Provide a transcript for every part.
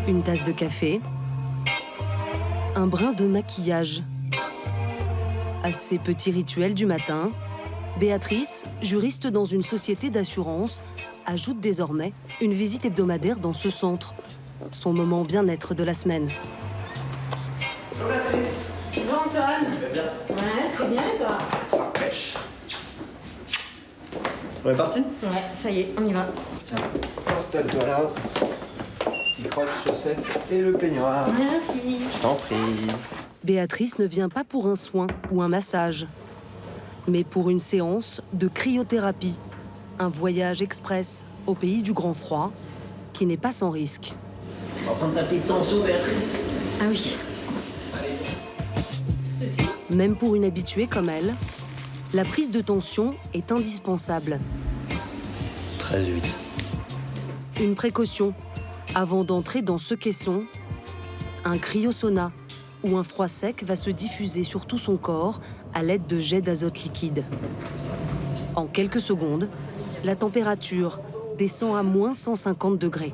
Une tasse de café, un brin de maquillage. À ces petits rituels du matin, Béatrice, juriste dans une société d'assurance, ajoute désormais une visite hebdomadaire dans ce centre. Son moment bien-être de la semaine. Bonjour Béatrice. Bonjour Antoine. Tu vas bien? Ouais, très bien et toi? Ça pêche. On est parti? Ouais, ça y est, on y va. Tiens, installe-toi là. Petit crocs, chaussettes et le peignoir. Merci. Je t'en prie. Béatrice ne vient pas pour un soin ou un massage, mais pour une séance de cryothérapie. Un voyage express au pays du grand froid qui n'est pas sans risque. On va prendre ta petite tension, Béatrice. Ah oui. Même pour une habituée comme elle, la prise de tension est indispensable. 13,8. Une précaution avant d'entrer dans ce caisson, un cryosauna où un froid sec va se diffuser sur tout son corps à l'aide de jets d'azote liquide. En quelques secondes, la température descend à moins 150 degrés.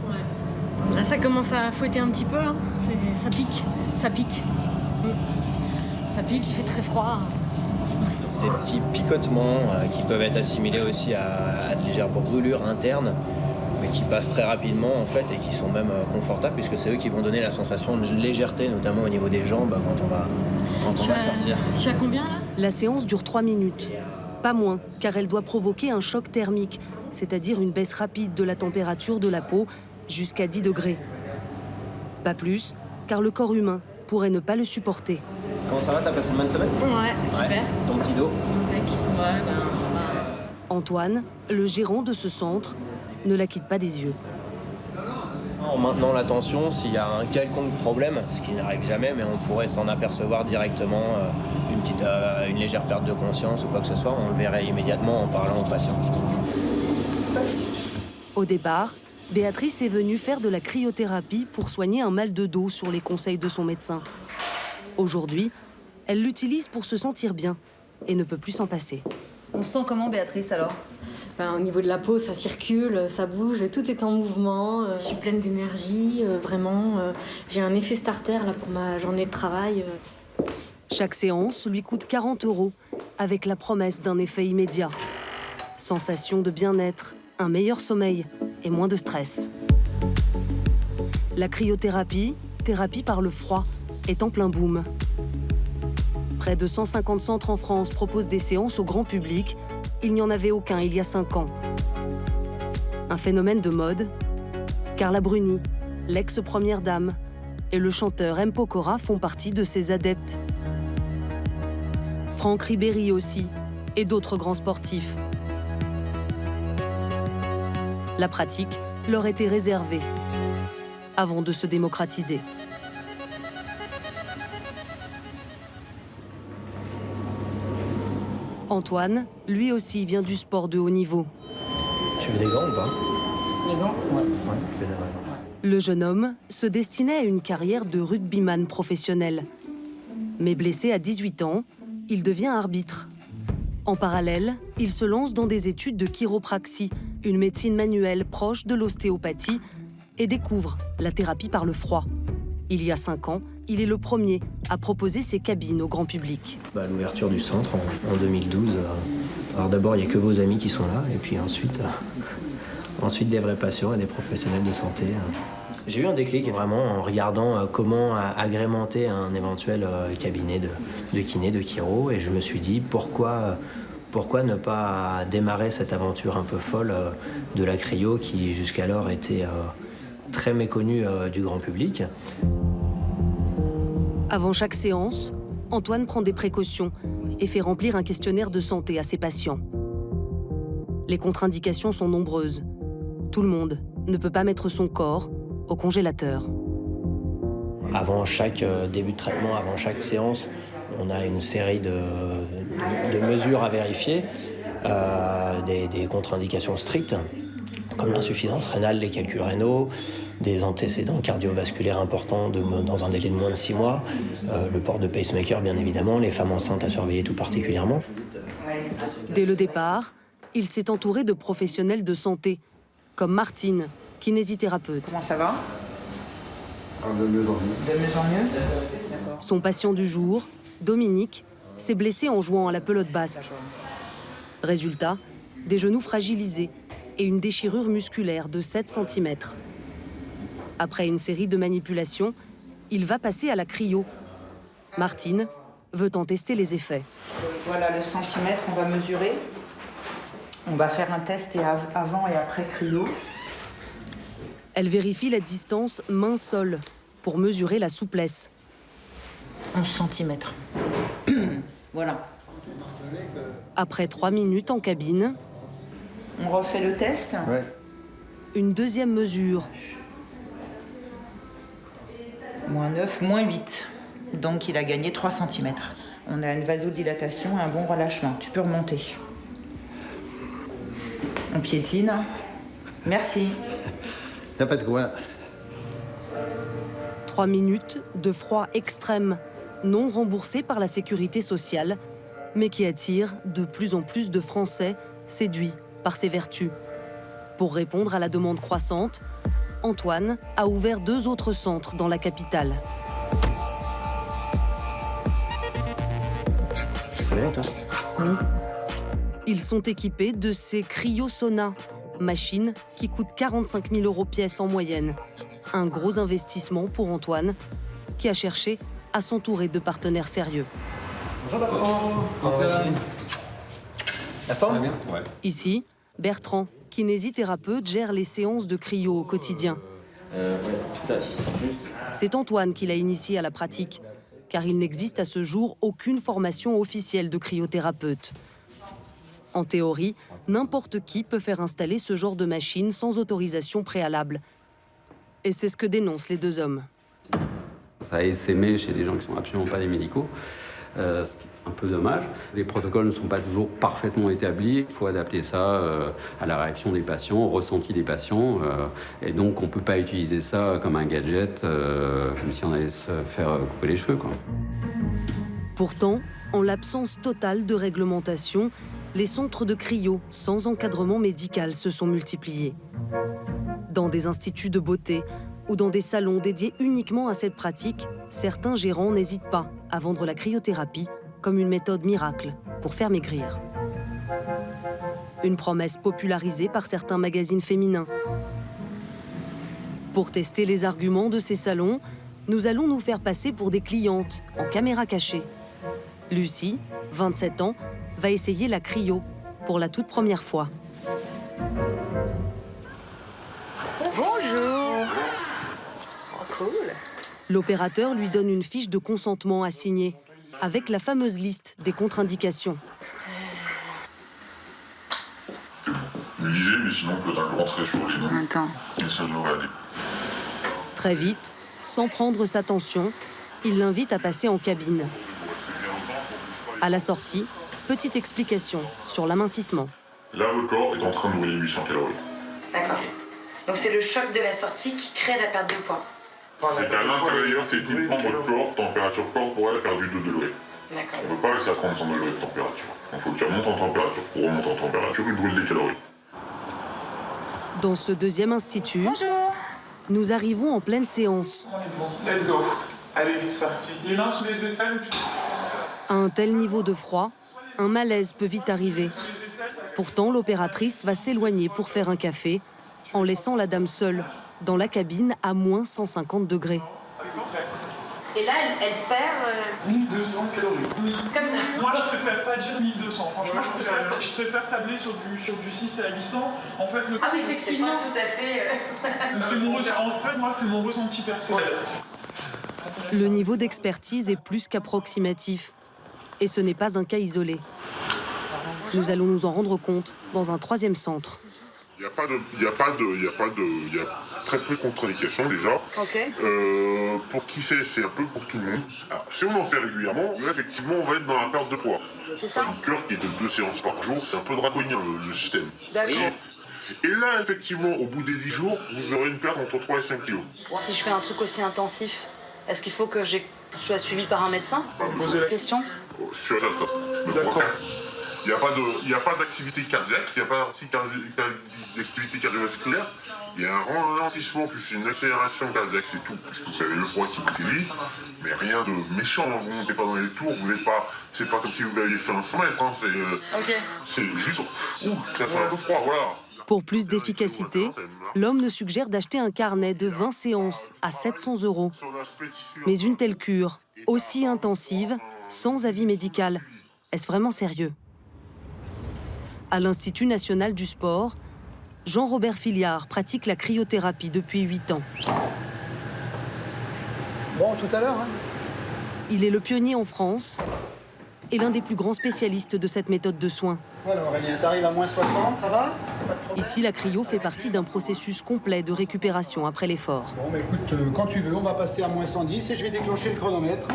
Ouais. Là, ça commence à fouetter un petit peu. Hein. Ça pique. Ça pique. Ça pique, il fait très froid. Ces petits picotements qui peuvent être assimilés aussi à de légères brûlures internes, mais qui passent très rapidement en fait et qui sont même confortables puisque c'est eux qui vont donner la sensation de légèreté, notamment au niveau des jambes quand on va sortir. Je suis à combien là? La séance dure 3 minutes. Pas moins, car elle doit provoquer un choc thermique, c'est-à-dire une baisse rapide de la température de la peau jusqu'à 10 degrés. Pas plus, car le corps humain pourrait ne pas le supporter. Comment ça va? T'as passé une bonne semaine? Ouais, super. Ton petit dos? Mec. Ouais, ben ça va. Antoine, le gérant de ce centre, ne la quitte pas des yeux. En maintenant la tension, s'il y a un quelconque problème, ce qui n'arrive jamais, mais on pourrait s'en apercevoir directement, une légère perte de conscience ou quoi que ce soit, on le verrait immédiatement en parlant au patient. Au départ, Béatrice est venue faire de la cryothérapie pour soigner un mal de dos sur les conseils de son médecin. Aujourd'hui, elle l'utilise pour se sentir bien et ne peut plus s'en passer. On se sent comment, Béatrice, alors? Ben, au niveau de la peau, ça circule, ça bouge, tout est en mouvement. Je suis pleine d'énergie, vraiment. J'ai un effet starter là, pour ma journée de travail. Chaque séance lui coûte 40 € avec la promesse d'un effet immédiat. Sensation de bien-être, un meilleur sommeil et moins de stress. La cryothérapie, thérapie par le froid, est en plein boom. Près de 150 centres en France proposent des séances au grand public. Il n'y en avait aucun il y a 5 ans. Un phénomène de mode. Carla Bruni, l'ex-première dame, et le chanteur M. Pokora font partie de ses adeptes. Franck Ribéry aussi, et d'autres grands sportifs. La pratique leur était réservée, avant de se démocratiser. Antoine, lui aussi, vient du sport de haut niveau. Tu veux des gants ou pas? Les gants? Ouais. Ouais, je vais des gants. Le jeune homme se destinait à une carrière de rugbyman professionnel. Mais blessé à 18 ans, il devient arbitre. En parallèle, il se lance dans des études de chiropraxie, une médecine manuelle proche de l'ostéopathie, et découvre la thérapie par le froid. Il y a 5 ans, il est le premier à proposer ses cabines au grand public. L'ouverture du centre en 2012. Alors d'abord, il n'y a que vos amis qui sont là, et puis ensuite des vrais patients et des professionnels de santé. J'ai eu un déclic vraiment en regardant comment agrémenter un éventuel cabinet de kiné, de chiro, et je me suis dit pourquoi ne pas démarrer cette aventure un peu folle de la cryo qui jusqu'alors était très méconnue du grand public. Avant chaque séance, Antoine prend des précautions et fait remplir un questionnaire de santé à ses patients. Les contre-indications sont nombreuses. Tout le monde ne peut pas mettre son corps au congélateur. Avant chaque début de traitement, avant chaque séance, on a une série de mesures à vérifier, des contre-indications strictes, comme l'insuffisance rénale, les calculs rénaux, des antécédents cardiovasculaires importants dans un délai de moins de 6 mois, le port de pacemaker bien évidemment, les femmes enceintes à surveiller tout particulièrement. Dès le départ, il s'est entouré de professionnels de santé, comme Martine, kinésithérapeute. Comment ça va? De mieux en mieux. De mieux en mieux? D'accord. Son patient du jour, Dominique, s'est blessé en jouant à la pelote basque. Résultat, des genoux fragilisés et une déchirure musculaire de 7 cm. Après une série de manipulations, il va passer à la cryo. Martine veut en tester les effets. Voilà le centimètre, on va mesurer. On va faire un test avant et après cryo. Elle vérifie la distance main-sol pour mesurer la souplesse. 11 cm. Voilà. Après 3 minutes en cabine, On refait le test. Ouais. une deuxième mesure. Moins 9, moins 8. Donc il a gagné 3 cm. On a une vasodilatation et un bon relâchement. Tu peux remonter. On piétine. Merci. Y'a pas de quoi. 3 minutes de froid extrême, non remboursé par la sécurité sociale, mais qui attire de plus en plus de Français séduits par ses vertus. Pour répondre à la demande croissante, Antoine a ouvert 2 autres centres dans la capitale. Tu connais, toi? Ils sont équipés de ces cryosaunas, machines qui coûtent 45 000 € pièce en moyenne. Un gros investissement pour Antoine, qui a cherché à s'entourer de partenaires sérieux. Bonjour Bertrand. La forme? Ouais. Ici, Bertrand, kinésithérapeute, gère les séances de cryo au quotidien. C'est Antoine qui l'a initié à la pratique, car il n'existe à ce jour aucune formation officielle de cryothérapeute. En théorie, n'importe qui peut faire installer ce genre de machine sans autorisation préalable. Et c'est ce que dénoncent les 2 hommes. Ça a essaimé chez des gens qui ne sont absolument pas des médicaux, ce qui est un peu dommage. Les protocoles ne sont pas toujours parfaitement établis. Il faut adapter ça à la réaction des patients, au ressenti des patients. Et donc on ne peut pas utiliser ça comme un gadget, comme si on allait se faire couper les cheveux, quoi. Pourtant, en l'absence totale de réglementation, les centres de cryo sans encadrement médical se sont multipliés. Dans des instituts de beauté ou dans des salons dédiés uniquement à cette pratique, certains gérants n'hésitent pas à vendre la cryothérapie comme une méthode miracle pour faire maigrir. Une promesse popularisée par certains magazines féminins. Pour tester les arguments de ces salons, nous allons nous faire passer pour des clientes en caméra cachée. Lucie, 27 ans, va essayer la cryo pour la toute première fois. Bonjour. Oh, cool. L'opérateur lui donne une fiche de consentement à signer, avec la fameuse liste des contre-indications. Lisez, mais sinon vous faites un grand trait sur les noms. Attends. Et ça devrait aller. Très vite, sans prendre sa tension, il l'invite à passer en cabine. À la sortie, petite explication sur l'amincissement. Là, votre corps est en train de brûler 800 calories. D'accord. Donc c'est le choc de la sortie qui crée la perte de poids. C'est à l'intérieur, techniquement, votre corps, température corporelle a perdu 2 degrés. D'accord. On ne peut pas rester à 35 degrés de température. Il faut que tu remontes en température. Pour remonter en température, il brûle des calories. Dans ce deuxième institut, nous arrivons en pleine séance. Let's go. Allez, c'est parti. Les mains sous les aisselles. À un tel niveau de froid, un malaise peut vite arriver. Pourtant, l'opératrice va s'éloigner pour faire un café, en laissant la dame seule, dans la cabine à moins 150 degrés. Et là, elle perd 1200 calories. comme ça. Moi, je préfère pas dire 1200. Franchement, je préfère tabler sur du 6 à 800. En fait, le... Ah oui, effectivement, tout à fait. En fait, moi, c'est mon ressenti personnel. Le niveau d'expertise est plus qu'approximatif. Et ce n'est pas un cas isolé. Nous allons nous en rendre compte dans un troisième centre. Il y a très peu de contre-indications déjà. Ok. Pour qui c'est un peu pour tout le monde. Alors, si on en fait régulièrement, là, effectivement, on va être dans la perte de poids. C'est ça. Une cure qui est de 2 séances par jour, c'est un peu draconien le système. D'accord. Et là, effectivement, au bout des 10 jours, vous aurez une perte entre 3 et 5 kilos. Si je fais un truc aussi intensif, est-ce qu'il faut que je sois suivie par un médecin? Posez la Question. Sur ça. D'accord. Il n'y a pas d'activité cardiaque, il n'y a pas aussi d'activité cardiovasculaire. Il y a un ralentissement plus une accélération cardiaque, c'est tout. Parce que vous avez le froid qui vous vite, mais rien de méchant. Vous ne montez pas dans les tours, vous n'êtes pas. C'est pas comme si vous aviez fait un 100 mètres. Hein, c'est juste. Ouh, ça fait un peu froid, voilà. Pour plus d'efficacité, l'homme ne suggère d'acheter un carnet de 20 séances à 700 €. Mais une telle cure, aussi intensive, sans avis médical, est-ce vraiment sérieux? À l'Institut national du sport, Jean-Robert Filiard pratique la cryothérapie depuis 8 ans. Bon, tout à l'heure, hein. Il est le pionnier en France et l'un des plus grands spécialistes de cette méthode de soins. Voilà, Aurélien, t'arrives à moins 60, ça va? Ici, la cryo fait partie d'un processus complet de récupération après l'effort. Bon, bah écoute, quand tu veux, on va passer à moins 110 et je vais déclencher le chronomètre.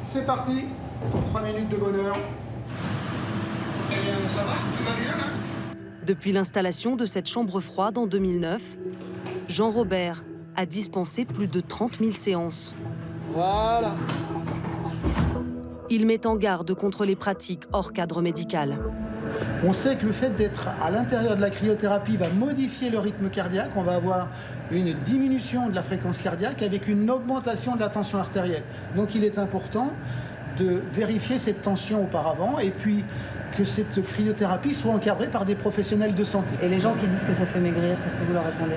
C'est parti pour 3 minutes de bonheur. Aurélien, ça va? Tout va bien, hein? Depuis l'installation de cette chambre froide en 2009, Jean-Robert a dispensé plus de 30 000 séances. Voilà. Il met en garde contre les pratiques hors cadre médical. On sait que le fait d'être à l'intérieur de la cryothérapie va modifier le rythme cardiaque. On va avoir une diminution de la fréquence cardiaque avec une augmentation de la tension artérielle. Donc il est important de vérifier cette tension auparavant et puis que cette cryothérapie soit encadrée par des professionnels de santé. Et les gens qui disent que ça fait maigrir, qu'est-ce que vous leur répondez?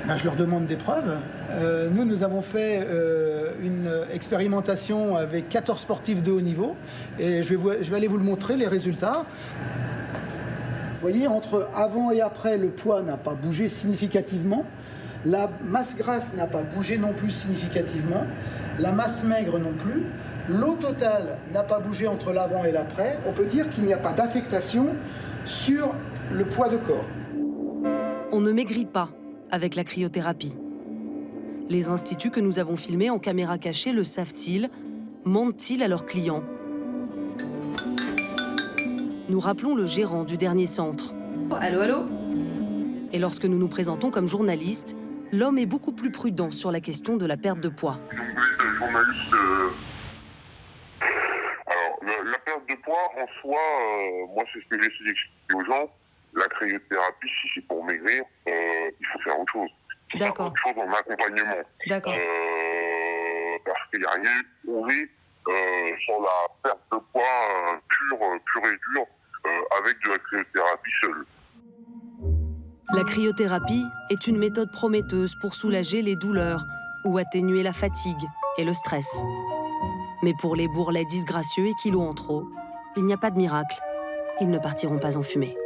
Ben, je leur demande des preuves. Nous avons fait une expérimentation avec 14 sportifs de haut niveau et je vais aller vous le montrer, les résultats. Vous voyez, entre avant et après, le poids n'a pas bougé significativement. La masse grasse n'a pas bougé non plus significativement. La masse maigre non plus. L'eau totale n'a pas bougé entre l'avant et l'après. On peut dire qu'il n'y a pas d'affectation sur le poids de corps. On ne maigrit pas avec la cryothérapie. Les instituts que nous avons filmés en caméra cachée le savent-ils? Mentent-ils à leurs clients? Nous rappelons le gérant du dernier centre. Allô, allô? Et lorsque nous nous présentons comme journalistes, l'homme est beaucoup plus prudent sur la question de la perte de poids. Journaliste. Alors, la perte de poids, en soi, moi, c'est ce que j'essaie d'expliquer aux gens. La cryothérapie, si c'est pour maigrir, il faut faire autre chose. D'accord. Autre chose en accompagnement. D'accord. Parce qu'il n'y a rien prouvé sur la perte de poids pure et dure avec de la cryothérapie seule. La cryothérapie est une méthode prometteuse pour soulager les douleurs ou atténuer la fatigue et le stress. Mais pour les bourrelets disgracieux et kilos en trop, il n'y a pas de miracle. Ils ne partiront pas en fumée.